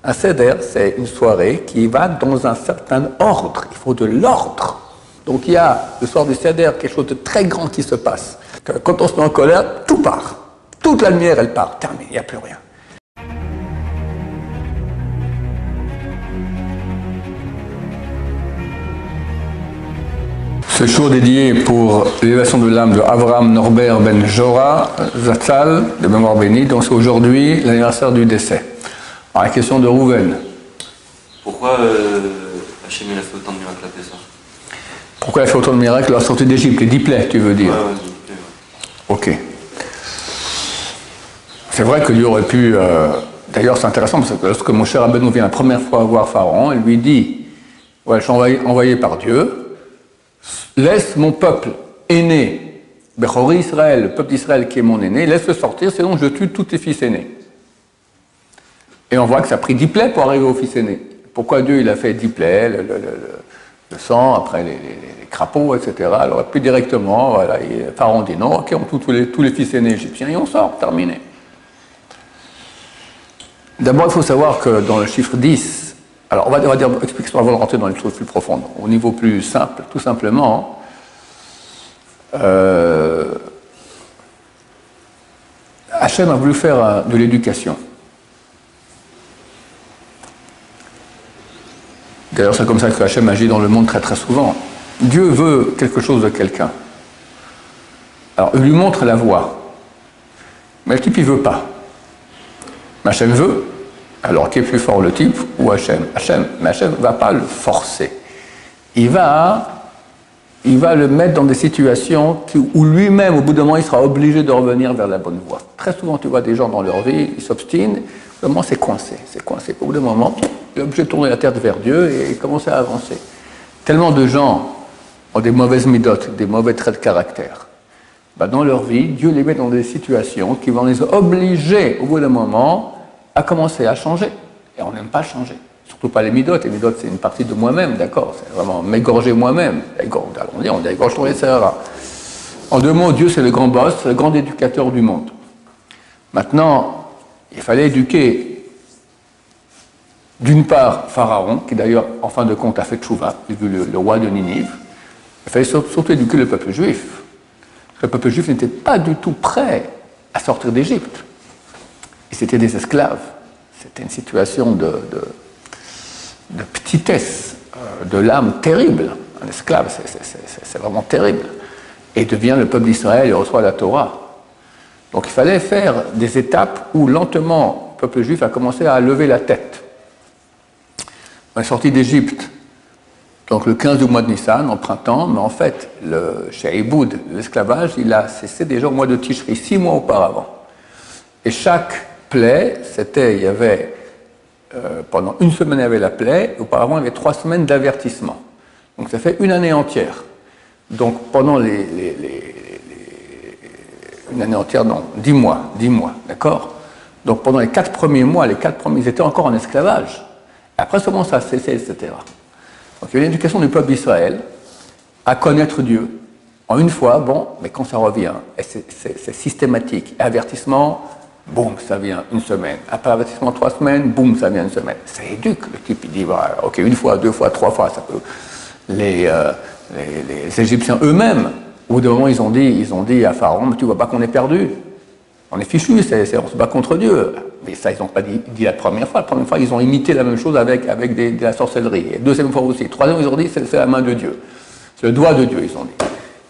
Un seder, c'est une soirée qui va dans un certain ordre. Il faut de l'ordre. Donc il y a, le soir du seder, quelque chose de très grand qui se passe. Quand on se met en colère, tout part. Toute la lumière, elle part. Terminé, il n'y a plus rien. Ce show dédié pour l'élévation de l'âme de Avraham Norbert Ben Jora Zatzal, de mémoire bénie. Donc c'est aujourd'hui l'anniversaire du décès. Alors la question de Rouven. Pourquoi Hachem il a fait autant de miracles à Pessah? Pourquoi il a fait autant de miracles à la sortie d'Égypte? Les 10 plaies, tu veux dire? Ouais, les 10 plaies, ouais. Ok. C'est vrai qu'il aurait pu... D'ailleurs, c'est intéressant parce que lorsque mon cher Rabbeinu vient la première fois voir Pharaon, il lui dit « Ouais, je suis envoyé par Dieu. Laisse mon peuple aîné, Bechori Israël, le peuple d'Israël qui est mon aîné, laisse-le sortir, sinon je tue tous tes fils aînés. » Et on voit que ça a pris 10 plaies pour arriver au fils aîné. Pourquoi Dieu il a fait 10 plaies, le sang, après les crapauds, etc. Alors plus directement, voilà, Pharaon dit non, ok, on tue tous les fils aînés égyptiens et on sort, terminé. D'abord, il faut savoir que dans le chiffre 10, alors on va dire explication avant de rentrer dans les choses plus profondes. Au niveau plus simple, tout simplement, Hachem a voulu faire de l'éducation. D'ailleurs, c'est comme ça que Hachem agit dans le monde très très souvent. Dieu veut quelque chose de quelqu'un. Alors, il lui montre la voie. Mais le type, il ne veut pas. Mais Hachem veut. Alors, qui est plus fort, le type ou Hachem? Hachem. Mais Hachem ne va pas le forcer. Il va le mettre dans des situations où lui-même, au bout d'un moment, il sera obligé de revenir vers la bonne voie. Très souvent, tu vois des gens dans leur vie, ils s'obstinent. Au bout d'un moment, c'est coincé. C'est coincé. Au bout d'un moment, il est obligé de tourner la tête vers Dieu et commencer à avancer. Tellement de gens ont des mauvaises midotes, des mauvais traits de caractère. Ben, dans leur vie, Dieu les met dans des situations qui vont les obliger, au bout d'un moment, à commencer à changer. Et on n'aime pas changer. Surtout pas les midotes. Les midotes, c'est une partie de moi-même, d'accord? C'est vraiment m'égorger moi-même. On égorge ton sœurs. En deux mots, Dieu, c'est le grand boss, c'est le grand éducateur du monde. Maintenant, il fallait éduquer, d'une part, Pharaon, qui d'ailleurs, en fin de compte, a fait tchouva, le roi de Ninive. Il fallait surtout éduquer le peuple juif. Le peuple juif n'était pas du tout prêt à sortir d'Égypte. C'était des esclaves. C'était une situation de petitesse, de l'âme terrible. Un esclave, c'est vraiment terrible. Et devient le peuple d'Israël et reçoit la Torah. Donc il fallait faire des étapes où lentement le peuple juif a commencé à lever la tête. On est sorti d'Égypte, donc le 15 du mois de Nissan, en printemps, mais en fait, chez Iboud, l'esclavage, il a cessé déjà au mois de Tishri, 6 mois auparavant. Et chaque plaie, il y avait, pendant une semaine, il y avait la plaie, et auparavant, il y avait 3 semaines d'avertissement. Donc ça fait une année entière. Donc pendant une année entière, non, 10 mois, d'accord? Donc pendant les 4 premiers mois, ils étaient encore en esclavage. Après seulement ça a cessé, etc. Donc il y a l'éducation du peuple d'Israël à connaître Dieu. En une fois, bon, mais quand ça revient, et c'est systématique. Avertissement, boum, ça vient une semaine. Après avertissement 3 semaines, boum, ça vient une semaine. Ça éduque. Le type, il dit, voilà, ok, 1 fois, 2 fois, 3 fois, ça peut... Les Égyptiens eux-mêmes, au bout d'un moment, ils ont dit à Pharaon, mais tu vois pas qu'on est perdu. On est fichus, on se bat contre Dieu. Mais ça, ils n'ont pas dit la première fois. La première fois, ils ont imité la même chose avec de la sorcellerie. Et deuxième fois aussi. Troisième, ils ont dit, c'est la main de Dieu. C'est le doigt de Dieu, ils ont dit.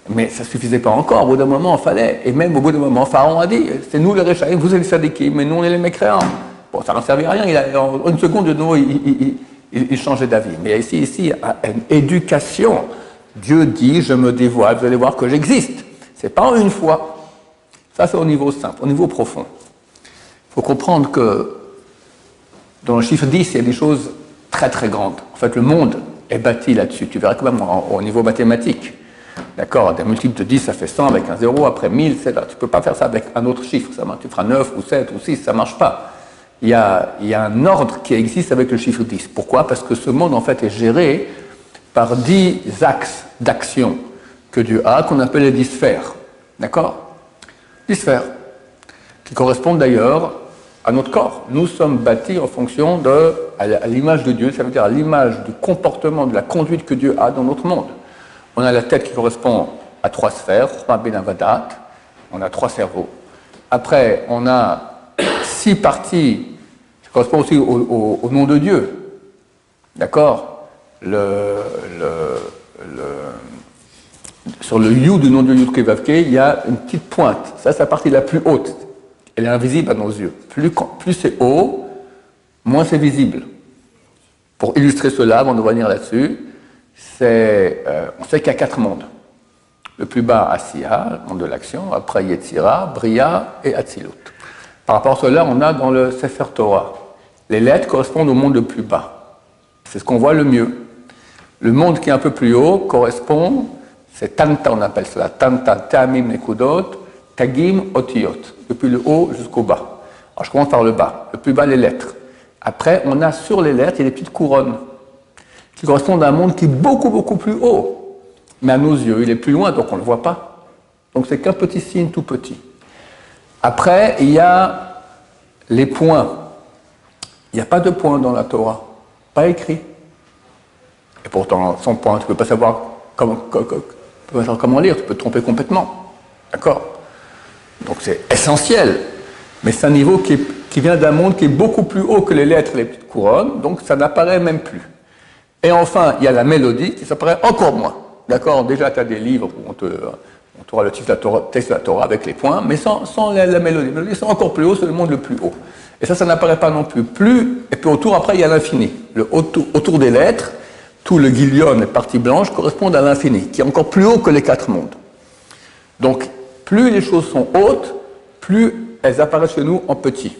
Mais ça ne suffisait pas encore. Au bout d'un moment, il fallait. Et même au bout d'un moment, Pharaon a dit, c'est nous les Réchaïm, vous êtes les Sadikim, mais nous, on est les mécréants. Bon, ça n'en servait à rien. En une seconde, de nouveau, il changeait d'avis. Mais ici, une éducation. Dieu dit, je me dévoile, vous allez voir que j'existe. Ce n'est pas en une fois. Ça, c'est au niveau simple, au niveau profond. Il faut comprendre que dans le chiffre 10, il y a des choses très très grandes. En fait, le monde est bâti là-dessus. Tu verras quand même au niveau mathématique. D'accord, des multiples de 10, ça fait 100 avec un 0, après 1000, c'est là. Tu ne peux pas faire ça avec un autre chiffre. Tu feras 9 ou 7 ou 6, ça ne marche pas. Il y a un ordre qui existe avec le chiffre 10. Pourquoi? Parce que ce monde, en fait, est géré par 10 axes d'action que Dieu a, qu'on appelle les 10 sphères. D'accord? 10 sphères, qui correspondent d'ailleurs à notre corps. Nous sommes bâtis en fonction à l'image de Dieu, ça veut dire à l'image du comportement, de la conduite que Dieu a dans notre monde. On a la tête qui correspond à 3 sphères, Chokma Bina Vadat, on a 3 cerveaux. Après, on a 6 parties qui correspondent aussi au nom de Dieu. D'accord? Sur le You du nom de Yud Kevavke, il y a une petite pointe. Ça, c'est la partie la plus haute. Elle est invisible à nos yeux. Plus c'est haut, moins c'est visible. Pour illustrer cela, avant de revenir là-dessus, on sait qu'il y a 4 mondes. Le plus bas, Asiya, le monde de l'action, après Yetzira, Bria et Atzilut. Par rapport à cela, on a dans le Sefer Torah. Les lettres correspondent au monde le plus bas. C'est ce qu'on voit le mieux. Le monde qui est un peu plus haut correspond, c'est Tanta, on appelle cela, Tanta, Tamim, Nekudot, Tagim, Otiyot, depuis le haut jusqu'au bas. Alors je commence par le bas. Le plus bas, les lettres. Après, on a sur les lettres, il y a des petites couronnes qui correspondent à un monde qui est beaucoup, beaucoup plus haut. Mais à nos yeux, il est plus loin, donc on ne le voit pas. Donc c'est qu'un petit signe tout petit. Après, il y a les points. Il n'y a pas de points dans la Torah. Pas écrit. Et pourtant, sans point, tu ne peux pas savoir comment lire, tu peux te tromper complètement. D'accord? Donc c'est essentiel. Mais c'est un niveau qui vient d'un monde qui est beaucoup plus haut que les lettres et les petites couronnes, donc ça n'apparaît même plus. Et enfin, il y a la mélodie qui s'apparaît encore moins. D'accord? Déjà, tu as des livres où on t'aura le texte de la Torah avec les points, mais sans la mélodie. La mélodie, c'est encore plus haut, c'est le monde le plus haut. Et ça n'apparaît pas non plus. Et puis autour, après, il y a l'infini. Autour des lettres, tout le guilion et partie blanche correspondent à l'infini, qui est encore plus haut que les 4 mondes. Donc, plus les choses sont hautes, plus elles apparaissent chez nous en petit.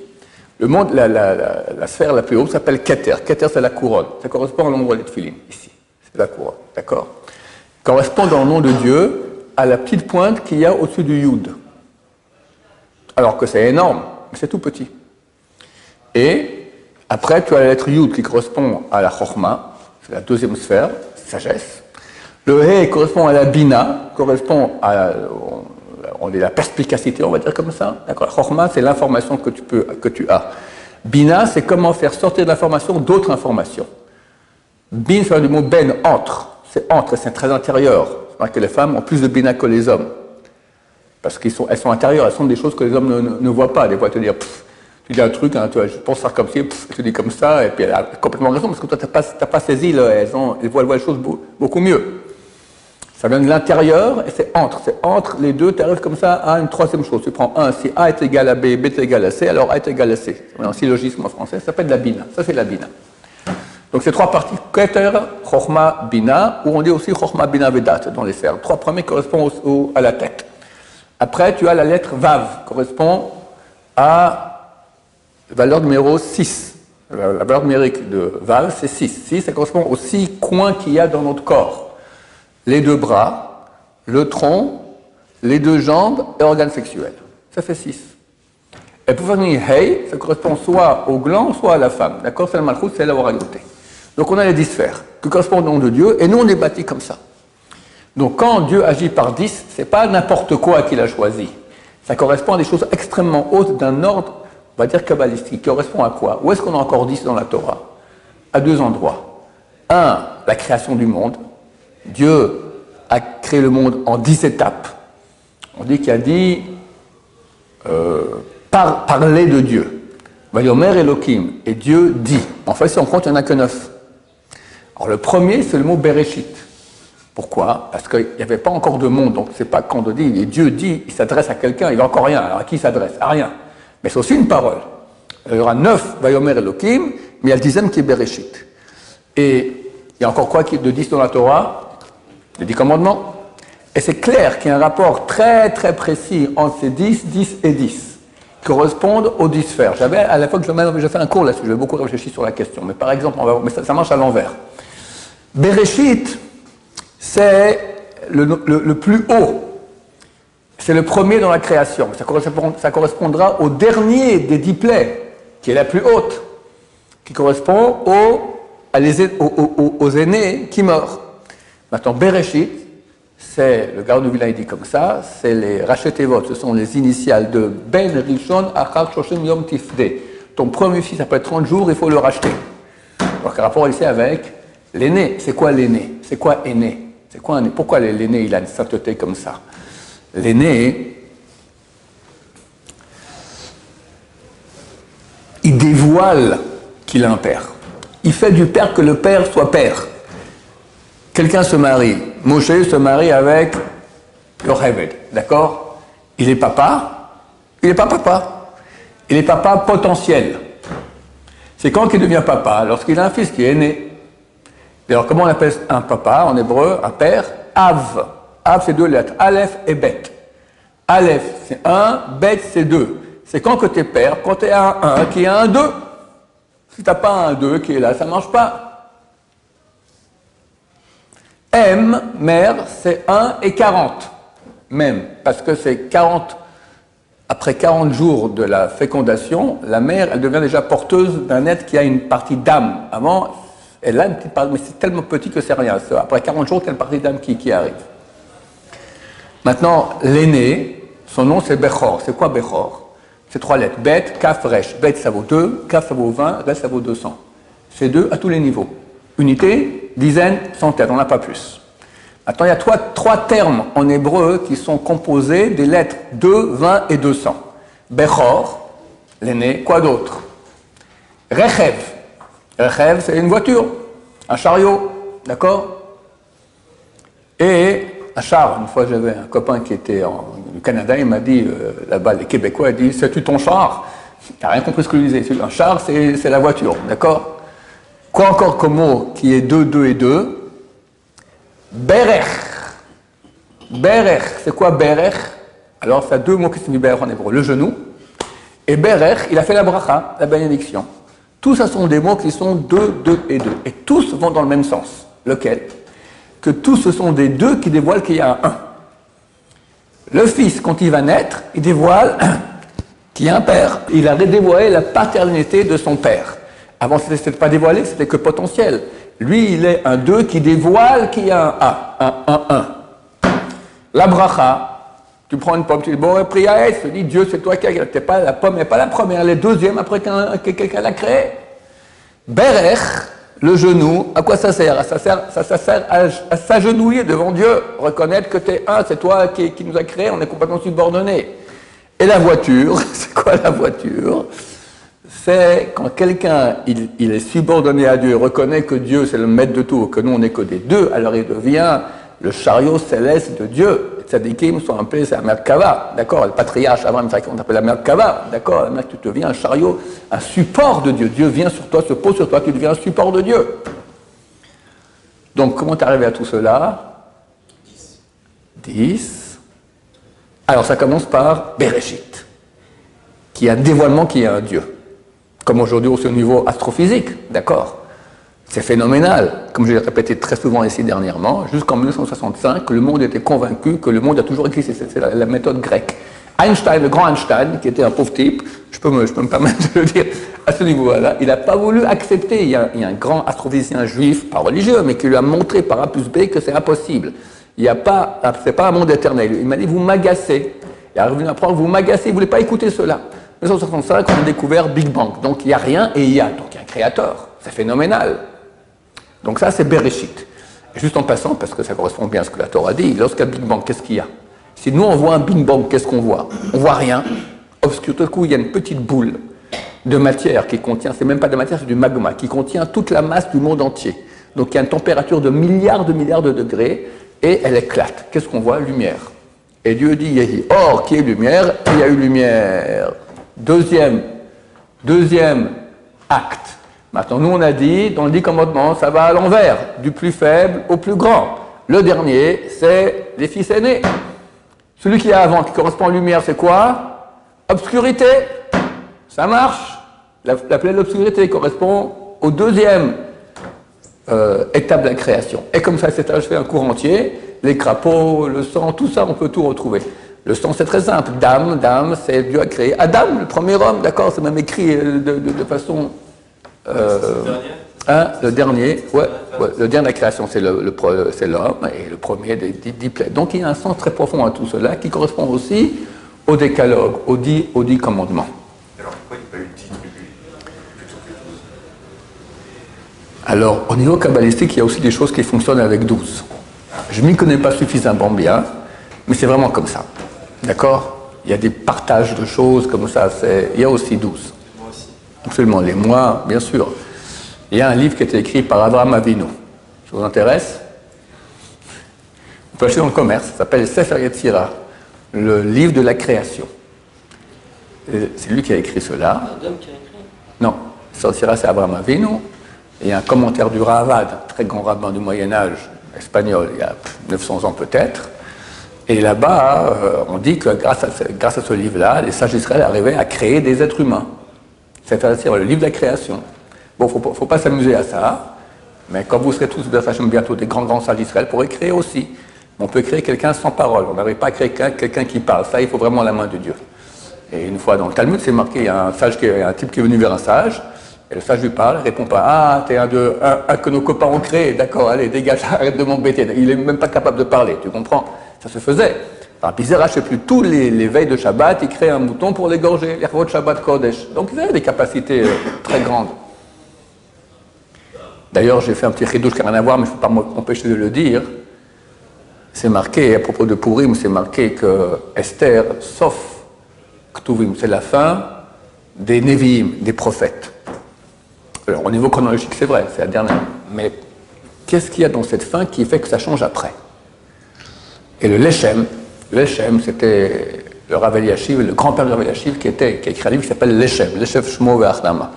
Le monde, la sphère la plus haute s'appelle Keter. Keter, c'est la couronne. Ça correspond à l'endroit des tefilin, ici. C'est la couronne, d'accord? Correspond dans le nom de Dieu à la petite pointe qu'il y a au-dessus du Yud. Alors que c'est énorme, mais c'est tout petit. Et après, tu as la lettre Yud qui correspond à la Chokhma, c'est la deuxième sphère, sagesse. Le He correspond à la Bina, correspond à la perspicacité, on va dire comme ça. D'accord. Chokhma, c'est l'information que tu as. Bina, c'est comment faire sortir de l'information d'autres informations. Bin, c'est du mot ben, entre. C'est entre, c'est très intérieur. C'est vrai que les femmes ont plus de Bina que les hommes. Parce qu'elles sont intérieures, elles sont des choses que les hommes ne voient pas. Des fois, tu dis, tu dis un truc, hein, je pense faire comme si, tu dis comme ça, et puis elle a complètement raison, parce que toi, tu n'as pas saisi, là, elles voient les choses beaucoup mieux. Ça vient de l'intérieur, et c'est entre les deux, tu arrives comme ça à une troisième chose. Tu prends si A est égal à B, B est égal à C, alors A est égal à C. C'est un syllogisme en français, ça s'appelle la Bina. Ça, c'est la Bina. Donc, c'est 3 parties, Keter, Chokhma, Bina, ou on dit aussi Chokhma, Bina, Vedat, dans les sphères. 3 premiers correspondent à la tête. Après, tu as la lettre Vav, correspond à valeur numéro 6. La valeur numérique de Vav, c'est 6. 6, ça correspond aux 6 coins qu'il y a dans notre corps. Les 2 bras, le tronc, les 2 jambes et organes sexuels. Ça fait 6. Et pour faire venir Hey, ça correspond soit au gland, soit à la femme. D'accord? C'est le malchut, c'est la royauté. Donc on a les 10 sphères qui correspondent au nom de Dieu, et nous on est bâtis comme ça. Donc quand Dieu agit par 10, c'est pas n'importe quoi qu'il a choisi. Ça correspond à des choses extrêmement hautes d'un ordre, on va dire kabbalistique, qui correspond à quoi? Où est-ce qu'on a encore 10 dans la Torah? À 2 endroits. 1, la création du monde. Dieu a créé le monde en 10 étapes. On dit qu'il a dit parler de Dieu. Vayomer Elohim, et Dieu dit. En fait, si on compte, il n'y en a que 9. Alors le premier, c'est le mot Bereshit. Pourquoi? Parce qu'il n'y avait pas encore de monde, donc c'est pas quand on dit, et Dieu dit, il s'adresse à quelqu'un, il n'a encore rien. Alors à qui il s'adresse? À rien. Mais c'est aussi une parole. Il y aura 9 Vayomer Elohim, mais il y a le 10e qui est Bereshit. Et il y a encore quoi de 10 dans la Torah? Les 10 commandements. Et c'est clair qu'il y a un rapport très très précis entre ces 10, 10 et 10, qui correspondent aux 10 sphères. À la fois que j'ai fait un cours là-dessus, j'ai beaucoup réfléchi sur la question. Mais par exemple, mais ça marche à l'envers. Bereshit, c'est le plus haut. C'est le premier dans la création. Ça correspondra au dernier des 10 plaies, qui est la plus haute, qui correspond aux aînés qui meurent. Maintenant, Bereshit, c'est, le Gaon de Vilna dit comme ça, c'est les Rachetevot, ce sont les initiales de Ben Rishon Achar Shoshem Yom Tifde. ton premier fils après 30 jours, il faut le racheter. Donc, rapport ici avec l'aîné. C'est quoi l'aîné? C'est quoi aîné? C'est quoi aîné? Pourquoi l'aîné, il a une sainteté comme ça? L'aîné, il dévoile qu'il a un père. Il fait du père que le père soit père. Quelqu'un se marie. Moshe se marie avec Yocheved, d'accord? Il est papa. Il n'est pas papa. Il est papa potentiel. C'est quand qu'il devient papa? Lorsqu'il a un fils qui est né. Et alors, comment on appelle un papa en hébreu? Un père? Av. Av, c'est 2 lettres. Aleph et Bet. Aleph, c'est 1. Bet, c'est 2. C'est quand que tu es père? Quand tu es un 1 qui est un 2. Si tu n'as pas un 2 qui est là, ça ne marche pas. M, mère, c'est 1 et 40. Même, parce que c'est 40. Après 40 jours de la fécondation, la mère, elle devient déjà porteuse d'un être qui a une partie d'âme. Avant, elle a une petite partie, mais c'est tellement petit que c'est rien. Après 40 jours, il y a une partie d'âme qui arrive. Maintenant, l'aîné, son nom c'est Bechor. C'est quoi Bechor? C'est 3 lettres. Bet, Kaf, Resh. Bet, ça vaut 2, Kaf, ça vaut 20, Resh, ça vaut 200. C'est 2 à tous les niveaux. Unité, dizaine, centaine, on n'a pas plus. Maintenant, il y a 3 termes en hébreu qui sont composés des lettres 2, 20 et 200. Bechor, l'aîné, quoi d'autre? Rechev. Rechev, c'est une voiture, un chariot, d'accord? Et un char. Une fois, j'avais un copain qui était au Canada, il m'a dit, là-bas, les Québécois, il dit, c'est-tu ton char? Il n'a rien compris ce que je lui disais. Un char, c'est la voiture, d'accord? Quoi encore comme mot qui est 2, 2 et 2? Berech. Berech, c'est quoi Berech? Alors, ça a 2 mots qui signifient Berech en hébreu. Le genou. Et Berech, il a fait la bracha, la bénédiction. Tous ça sont des mots qui sont 2, 2 et 2. Et tous vont dans le même sens. Lequel? Que tous ce sont des 2 qui dévoilent qu'il y a un 1. Le fils, quand il va naître, il dévoile qu'il y a un père. Il a dévoilé la paternité de son père. Avant, ce n'était pas dévoilé, c'était que potentiel. Lui, il est un 2 qui dévoile qu'il y a un 1. La bracha, tu prends une pomme, tu dis, bon, prière, tu dis, Dieu, c'est toi qui as créé. La pomme n'est pas la première, elle est deuxième après que quelqu'un l'a créée. Berech, le genou, à quoi ça sert? Ça sert à s'agenouiller devant Dieu, reconnaître que tu es un, c'est toi qui nous a créés, on est complètement subordonnés. Et la voiture, c'est quoi la voiture? C'est quand quelqu'un il est subordonné à Dieu, reconnaît que Dieu c'est le maître de tout, que nous on n'est que des 2, alors il devient le chariot céleste de Dieu. Les tzadikim sont appelés, c'est la Merkava, d'accord? Le patriarche Abraham, on appelle la Merkava, d'accord? Tu deviens un chariot, un support de Dieu. Dieu vient sur toi, se pose sur toi, tu deviens un support de Dieu. Donc comment t'es arrivé à tout cela? 10. Alors ça commence par Bereshit, qui est un dévoilement qui est un Dieu. Comme aujourd'hui aussi au niveau astrophysique, d'accord? C'est phénoménal. Comme je l'ai répété très souvent ici dernièrement, jusqu'en 1965, le monde était convaincu que le monde a toujours existé. C'est la méthode grecque. Einstein, le grand Einstein, qui était un pauvre type, je peux me permettre de le dire à ce niveau-là, il n'a pas voulu accepter. Il y a un grand astrophysicien juif, pas religieux, mais qui lui a montré par A plus B que c'est impossible. C'est pas un monde éternel. Il m'a dit, vous m'agacez. Il est revenu apprendre, vous m'agacez, vous ne voulez pas écouter cela. En 1965, on a découvert Big Bang. Donc il n'y a rien et il y a. Donc il y a un créateur. C'est phénoménal. Donc ça, c'est Bereshit. Et juste en passant, parce que ça correspond bien à ce que la Torah dit, lorsqu'il y a Big Bang, qu'est-ce qu'il y a? Si nous, on voit un Big Bang, qu'est-ce qu'on voit? On voit rien. Obscur, tout à coup, il y a une petite boule de matière qui contient, c'est même pas de matière, c'est du magma, qui contient toute la masse du monde entier. Donc il y a une température de milliards de degrés et elle éclate. Qu'est-ce qu'on voit? Lumière. Et Dieu dit, Yehi. Or, qui est lumière? Il y a eu lumière. Deuxième acte. Maintenant, nous, on a dit, dans le 10 commandements, ça va à l'envers, du plus faible au plus grand. Le dernier, c'est les fils aînés. Celui qui est avant, qui correspond à lumière, c'est quoi? Obscurité. Ça marche. La pleine obscurité correspond au deuxième étape de la création. Et comme ça, je fais un cours entier, les crapauds, le sang, tout ça, on peut tout retrouver. Le sang, c'est très simple. Dame, c'est Dieu a créé Adam, le premier homme, d'accord? C'est même écrit de façon... le dernier, le dernier de la création, c'est l'homme, et le premier des 10 plaies. Donc il y a un sens très profond à tout cela, qui correspond aussi au décalogue, aux 10 commandements. Alors pourquoi il n'y a pas eu 10 tribus? Alors, au niveau kabbalistique, il y a aussi des choses qui fonctionnent avec 12. Je ne m'y connais pas suffisamment bien, mais c'est vraiment comme ça. D'accord? Il y a des partages de choses comme ça. Il y a aussi 12. Moi aussi. Non seulement les mois, bien sûr. Il y a un livre qui a été écrit par Avraham Avinu. Ça vous intéresse? On peut acheter dans le commerce. Ça s'appelle Sefer Yetzirah, le livre de la création. C'est lui qui a écrit cela. Adam qui a écrit? Non, Sefer Yetzirah, c'est Avraham Avinu. Il y a un commentaire du Ravad, très grand rabbin du Moyen-Âge, espagnol, il y a 900 ans peut-être. Et là-bas, on dit que grâce à ce livre-là, les sages d'Israël arrivaient à créer des êtres humains. C'est-à-dire le livre de la création. Bon, il ne faut pas s'amuser à ça, mais quand vous serez tous bientôt des grands sages d'Israël, vous pourrez créer aussi. On peut créer quelqu'un sans parole, on n'arrive pas à créer quelqu'un qui parle. Ça, il faut vraiment la main de Dieu. Et une fois dans le Talmud, c'est marqué, il y a un type qui est venu vers un sage, et le sage lui parle, il répond pas. Ah, t'es un que nos copains ont créé, d'accord, allez, dégage, arrête de m'embêter. Il n'est même pas capable de parler, tu comprends? Ça se faisait. Alors, Bizarre, je ne sais plus, tous les veilles de Shabbat, il crée un mouton pour l'égorger, l'Ervot Shabbat Kodesh. Donc, il avait des capacités très grandes. D'ailleurs, j'ai fait un petit chidouche qui n'a rien à voir, mais je ne peux pas m'empêcher de le dire. C'est marqué, à propos de Purim, c'est marqué que Esther, sauf Ktuvim, c'est la fin des Nevi'im, des prophètes. Alors, au niveau chronologique, c'est vrai, c'est la dernière. Mais qu'est-ce qu'il y a dans cette fin qui fait que ça change après? Et le Leshem, c'était le Rav Eliashiv, le grand-père de Rav Eliashiv, qui a écrit un livre qui s'appelle Leshem Shmo Ve'achnama.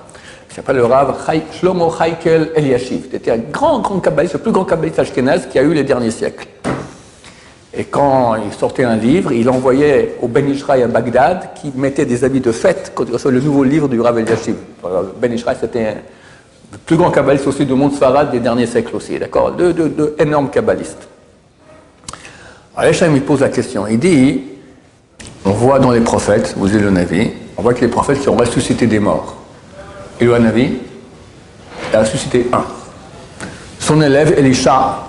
Il s'appelle le Rav Shlomo Haikel Eliashiv. C'était un grand kabbaliste, le plus grand kabbaliste ashkénaze qu'il y a eu les derniers siècles. Et quand il sortait un livre, il envoyait au Ben Ishraï à Bagdad, qui mettait des habits de fête quand il recevait le nouveau livre du Rav Eliashiv. Ben Ishraï, c'était le plus grand kabbaliste aussi du monde Sfarad des derniers siècles aussi, d'accord? De énormes kabbalistes. Alors Eliashiv, il pose la question, il dit, on voit dans les prophètes, vous êtes le Navi, on voit que les prophètes qui ont ressuscité des morts. Et le Navi, il a ressuscité un. Son élève, Elisha,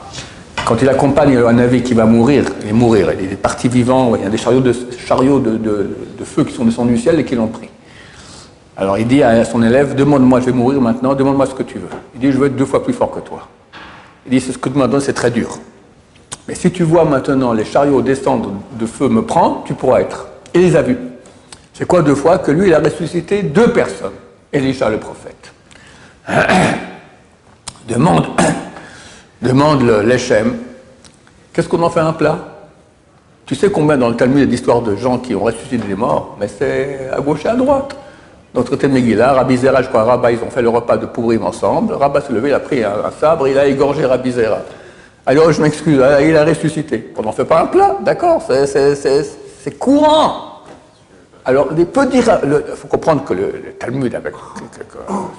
quand il accompagne le Navi qui va mourir, il est parti vivant, il y a des chariots de feu qui sont descendus du ciel et qui l'ont pris. Alors il dit à son élève, demande-moi, je vais mourir maintenant, demande-moi ce que tu veux. Il dit, je veux être 2 fois plus fort que toi. Il dit, c'est ce que tu me donnes, c'est très dur. Mais si tu vois maintenant les chariots descendre de feu me prendre, tu pourras être. Il les a vus. C'est quoi 2 fois? Que lui, il a ressuscité 2 personnes. Elisha le prophète. Demande le Leshem, qu'est-ce qu'on en fait un plat? Tu sais combien dans le Talmud il y a d'histoires de gens qui ont ressuscité des morts? Mais c'est à gauche et à droite. Dans le traité de Megillah, Rabbi Zera, je crois, Rabba, ils ont fait le repas de Purim ensemble. Rabba s'est levé, il a pris un sabre, il a égorgé Rabbi Zera. Alors je m'excuse, il a ressuscité. On n'en fait pas un plat, d'accord, c'est courant. Alors, il peut dire, il faut comprendre que le Talmud,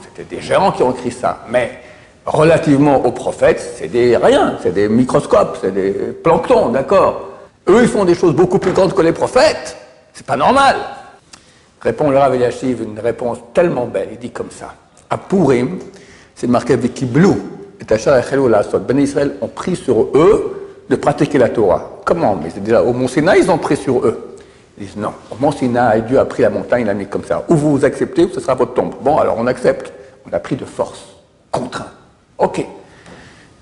c'était des géants qui ont écrit ça, mais relativement aux prophètes, c'est des rien, c'est des microscopes, c'est des planctons, d'accord? Eux, ils font des choses beaucoup plus grandes que les prophètes, c'est pas normal. Répond le Rav Eliashiv une réponse tellement belle, il dit comme ça. À Purim, c'est marqué avec Kiblou, et Tachar et Chelou la Sot. Ben Israël ont pris sur eux de pratiquer la Torah. Comment? Mais c'est déjà au Mont Sinaï, ils ont pris sur eux. Ils disent non, au Mont Sinaï, Dieu a pris la montagne, il l'a mis comme ça. Ou vous acceptez, ou ce sera votre tombe. Bon, alors on accepte. On a pris de force, contraint. Ok.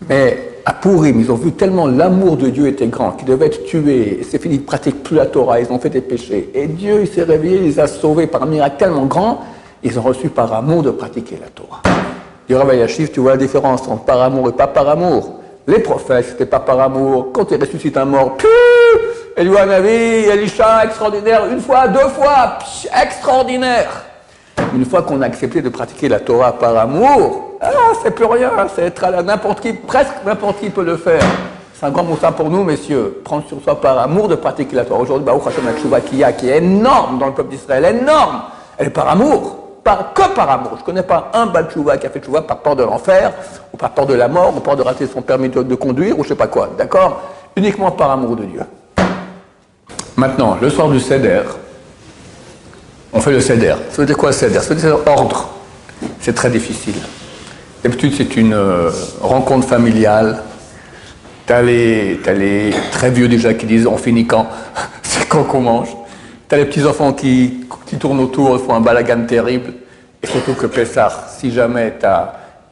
Mais à Purim, ils ont vu tellement l'amour de Dieu était grand, qu'ils devaient être tués. C'est fini, ils ne pratiquent plus la Torah, ils ont fait des péchés. Et Dieu, il s'est réveillé, il les a sauvés par un miracle tellement grand, ils ont reçu par amour de pratiquer la Torah. Du Rav Eliashiv, tu vois la différence entre par amour et pas par amour. Les prophètes, c'était pas par amour. Quand ils ressuscitent un mort, Eliyahu Navi, Elisha, extraordinaire, 1 fois, 2 fois, extraordinaire. Une fois qu'on a accepté de pratiquer la Torah par amour, c'est plus rien, c'est être à n'importe qui, presque n'importe qui peut le faire. C'est un grand mot ça pour nous, messieurs, prendre sur soi par amour de pratiquer la Torah. Aujourd'hui, Baruch Hashem, la Tchouva qui est énorme dans le peuple d'Israël, énorme. Elle est par amour, que par amour. Je ne connais pas un Baal Tchouva qui a fait Tchouva par peur de l'enfer, ou par peur de la mort, ou par peur de rater son permis de conduire, ou je ne sais pas quoi, d'accord? Uniquement par amour de Dieu. Maintenant, le soir du Seder, on fait le Seder. Ça veut dire quoi le Seder? Ça veut dire ordre. C'est très difficile. D'habitude, c'est une rencontre familiale. T'as les très vieux déjà qui disent on finit quand? C'est quand qu'on mange. T'as les petits-enfants qui tournent autour, ils font un balagan terrible. Et surtout que Pessah, si jamais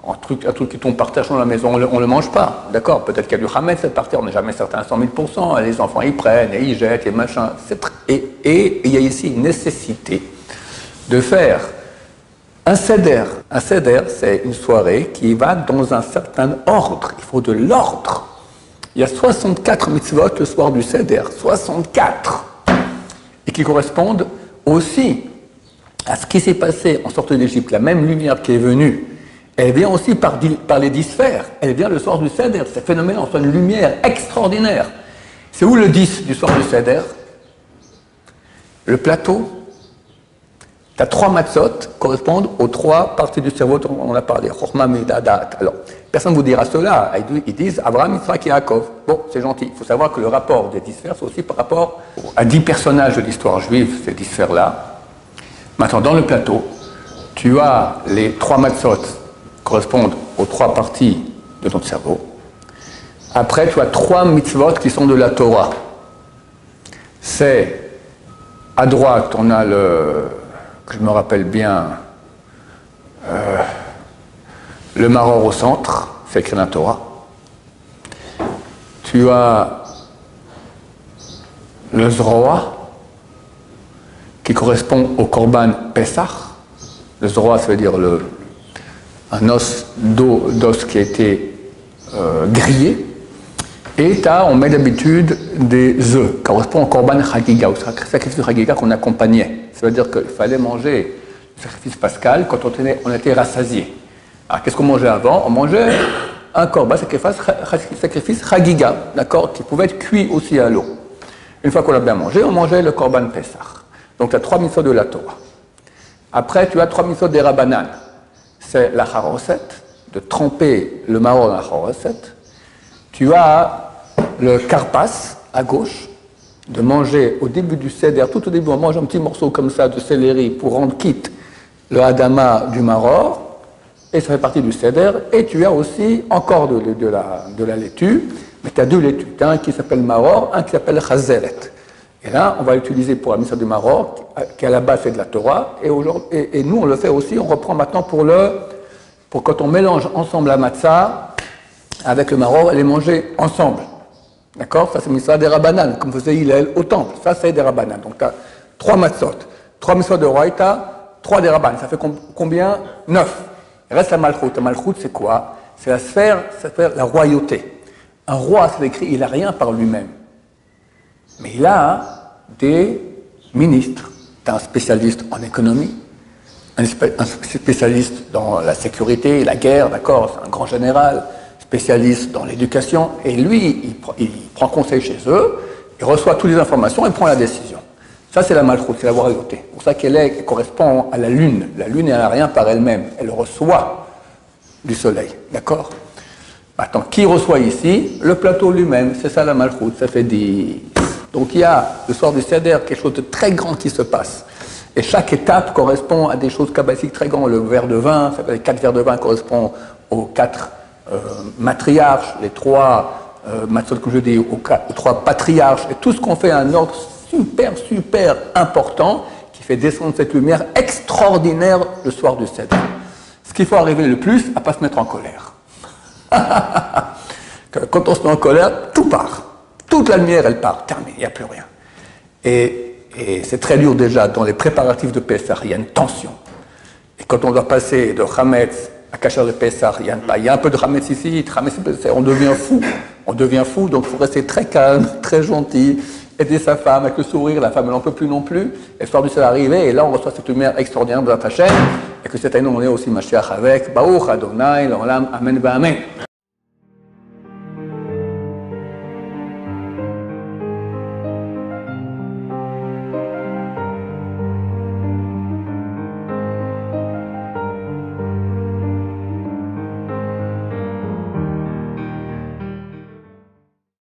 un truc qui tombe par terre dans la maison, on ne le mange pas, d'accord? Peut-être qu'il y a du hametz par terre, on n'est jamais certain à 100 000%, les enfants ils prennent, et ils jettent, et machin. Et il y a ici une nécessité de faire un seder. Un seder, c'est une soirée qui va dans un certain ordre, il faut de l'ordre. Il y a 64 mitzvot le soir du seder, 64, et qui correspondent aussi à ce qui s'est passé en sortant d'Égypte, la même lumière qui est venue. Elle vient aussi par les 10 sphères. Elle vient le soir du Seder. C'est phénoménal, c'est une lumière extraordinaire. C'est où le 10 du soir du Seder? Le plateau. Tu as 3 matzot qui correspondent aux 3 parties du cerveau dont on a parlé. Chokhmah, Medadat. Alors, personne ne vous dira cela. Ils disent Abraham, Yitzhak et Yaakov. Bon, c'est gentil. Il faut savoir que le rapport des 10 sphères, c'est aussi par rapport à 10 personnages de l'histoire juive, ces 10 sphères-là. Maintenant, dans le plateau, tu as les 3 matzot correspondent aux 3 parties de ton cerveau. Après, tu as 3 mitzvot qui sont de la Torah. C'est, à droite, on a que je me rappelle bien, le maror au centre, c'est écrit dans la Torah. Tu as le zroa, qui correspond au korban Pesach. Le zroa, ça veut dire un os d'os qui a été grillé. Et on met d'habitude des œufs, qui correspond au korban chagiga, au sacrifice de chagiga qu'on accompagnait. Ça veut dire qu'il fallait manger le sacrifice pascal quand on était rassasié. Alors qu'est-ce qu'on mangeait avant? On mangeait un korban, sacrifice chagiga, d'accord, qui pouvait être cuit aussi à l'eau. Une fois qu'on l'a bien mangé, on mangeait le korban Pesach. Donc tu as 3 mitzvot de la Torah. Après, tu as 3 mitzvot des Rabbanan. C'est la haroset, de tremper le maror dans la haroset. Tu as le karpas à gauche, de manger au début du seder, tout au début, on mange un petit morceau comme ça de céleri pour rendre quitte le hadama du maror, et ça fait partie du seder. Et tu as aussi encore de la laitue, mais tu as 2 laitues. Tu as un qui s'appelle maror, un qui s'appelle chazeret. Et là, on va l'utiliser pour la mission du maror, qui à la base c'est de la Torah, et nous on le fait aussi, on reprend maintenant pour quand on mélange ensemble la matzah avec le maror, elle est mangée ensemble. D'accord? Ça c'est mitzvah des Rabbanan, comme faisait Hillel au temple. Ça c'est des Rabbanan. Donc tu as 3 matzot, 3 mitzvot de Roaïta, 3 des Rabbanan. Ça fait combien? 9. Il reste la malchoute. La malchoute c'est quoi? C'est la sphère, la royauté. Un roi, c'est écrit, il n'a rien par lui-même. Mais il a des ministres. Tu as un spécialiste en économie, un spécialiste dans la sécurité et la guerre, d'accord, c'est un grand général, spécialiste dans l'éducation, et lui, il prend conseil chez eux, il reçoit toutes les informations et prend la décision. Ça, c'est la malchoute, c'est la royauté. C'est pour ça qu'elle correspond à la lune. La lune, elle n'a rien par elle-même. Elle reçoit du soleil, d'accord? Maintenant, qui reçoit ici? Le plateau lui-même, c'est ça la malchoute, ça fait 10. Donc il y a, le soir du Seder, quelque chose de très grand qui se passe. Et chaque étape correspond à des choses kabbalistiques très grandes. Le verre de vin, les 4 verres de vin correspondent aux 4 matriarches, les 3 matzot, comme je dis, aux 3 patriarches, et tout ce qu'on fait à un ordre super important, qui fait descendre cette lumière extraordinaire le soir du Seder. Ce qu'il faut arriver le plus, à ne pas se mettre en colère. Quand on se met en colère, tout part. Toute la lumière, elle part. Terminé, il n'y a plus rien. Et c'est très dur déjà, dans les préparatifs de Pessah, il y a une tension. Et quand on doit passer de Hametz à Kasher de Pessah, il y a un peu de Hametz ici, on devient fou. On devient fou, donc il faut rester très calme, très gentil, aider sa femme avec le sourire, la femme elle n'en peut plus non plus. Et le soir du Seder arrivé, et là on reçoit cette lumière extraordinaire de la Hachem, et que cette année on est aussi Mashiach avec, Baruch Adonai, l'Olam, Amen, Amen.